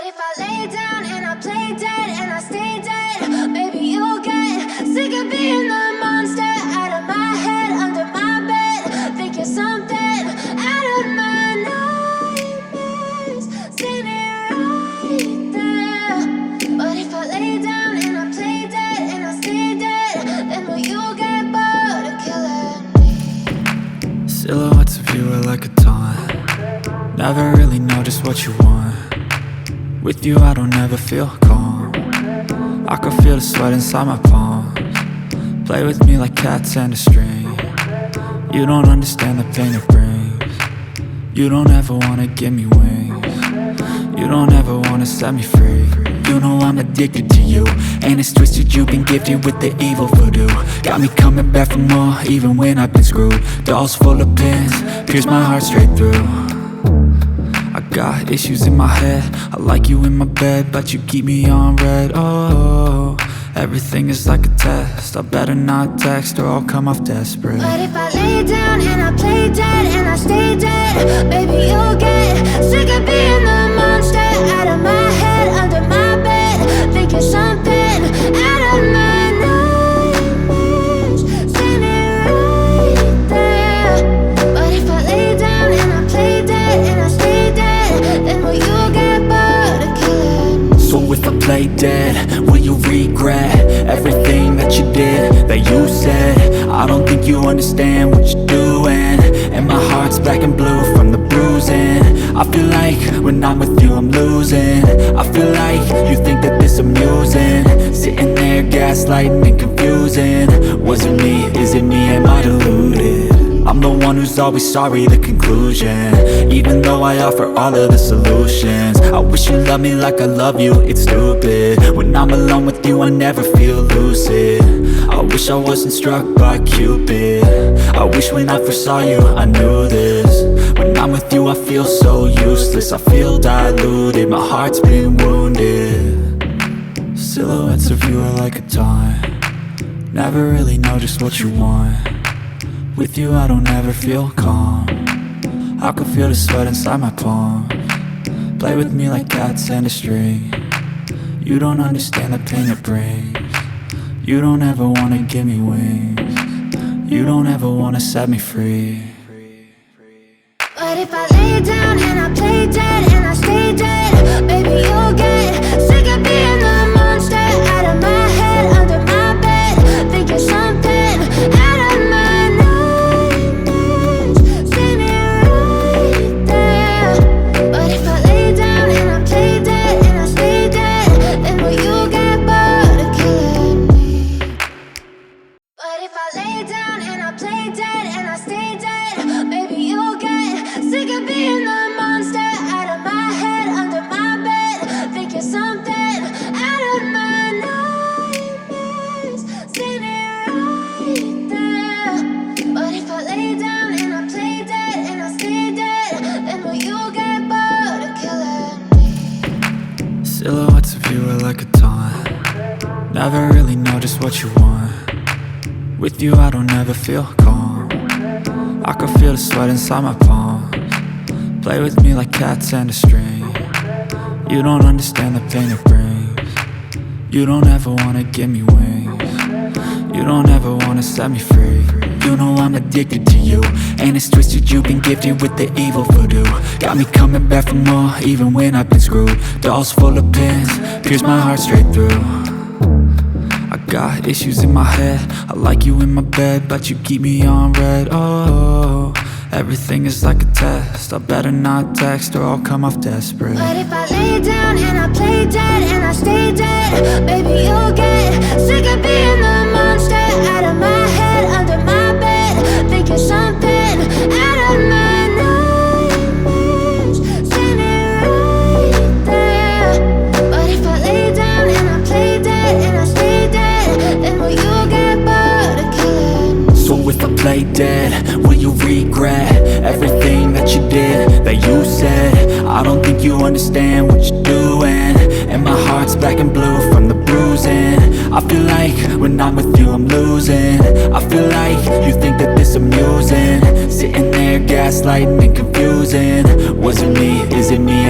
if I lay down and I play dead and I stay dead, maybe you'll get sick of being the monster out of my head, under my bed. Think you're something out of my nightmares, standing right there. But if I lay down and I play dead and I stay dead, then will you get bored of killing me? Silhouettes of you are like a taunt. Never really know just what you want. With you I don't ever feel calm. I can feel the sweat inside my palms. Play with me like cats and a string. You don't understand the pain it brings. You don't ever wanna give me wings. You don't ever wanna set me free. You know I'm addicted to you, and it's twisted, you've been gifted with the evil voodoo. Got me coming back for more, even when I've been screwed. Dolls full of pins, pierce my heart straight through. I got issues in my head, I like you in my bed, but you keep me on red. Oh, everything is like a test, I better not text or I'll come off desperate. But if I lay down and I play dead and I stay dead, baby you'll get sick of being the monster out of my head, under my bed. Think you're something out of my nightmares, standing right there. But if I lay down and I play dead and I stay dead, then will you get bored of killing me? So if I play dead, will you regret everything that you did, that you said? I don't think you understand what you're doing, and my heart's black and blue from the bruising. I feel like when I'm with you I'm losing. I feel like you think that this amusing, sitting there gaslighting and confusing. Was it me? Is it me? Am I deluded? I'm the one who's always sorry, the conclusion, even though I offer all of the solutions. I wish you loved me like I love you, it's stupid. When I'm alone with you I never feel lucid. I wish I wasn't struck by Cupid. I wish when I first saw you I knew this. When I'm with you I feel so useless, I feel diluted, my heart's been wounded. Silhouettes of you are like a taunt. Never really know just what you want. With you I don't ever feel calm. I can feel the sweat inside my palms. Play with me like cats and a string. You don't understand the pain it brings. You don't ever wanna give me wings. You don't ever wanna set me free. But if I lay down and I play dead and I stay dead, baby you'll get sick of being the monster out of my head, under my bed. Think you're something out of my nightmares, standing right there. But if I lay down and I play dead and I stay dead, then will you get bored of killing me? But if I lay down and I play dead and I stay dead, baby you'll get sick of being the monster out of my head, under my bed. Think you're something out of my nightmares, standing right there. But if I lay down and I play dead and I stay dead, then will you get bored of killing me? Silhouettes of you are like a taunt. Never really know just what you want. With you I don't ever feel calm. I can feel the sweat inside my palms. Play with me like cats and a string. You don't understand the pain it brings. You don't ever wanna give me wings. You don't ever wanna set me free. You know I'm addicted to you, and it's twisted, you've been gifted with the evil voodoo. Got me coming back for more, even when I've been screwed. Dolls full of pins, pierce my heart straight through. I got issues in my head, I like you in my bed, but you keep me on red. Oh, everything is like a test, I better not text or I'll come off desperate. But if I lay down and I play dead and I stay dead, baby you'll get sick of being the monster out of my head, under my bed. Think you're something out of my nightmares, standing right there. But if I lay down and I play dead and I stay dead, then will you get bored of killing me? So if I play dead, will you regret everything that you did, that you said? I don't think you understand what you're doing, and my heart's black and blue from the bruising. I feel like when I'm with you I'm losing. I feel like you think that this amusing, sitting there gaslighting and confusing. Was it me? Is it me?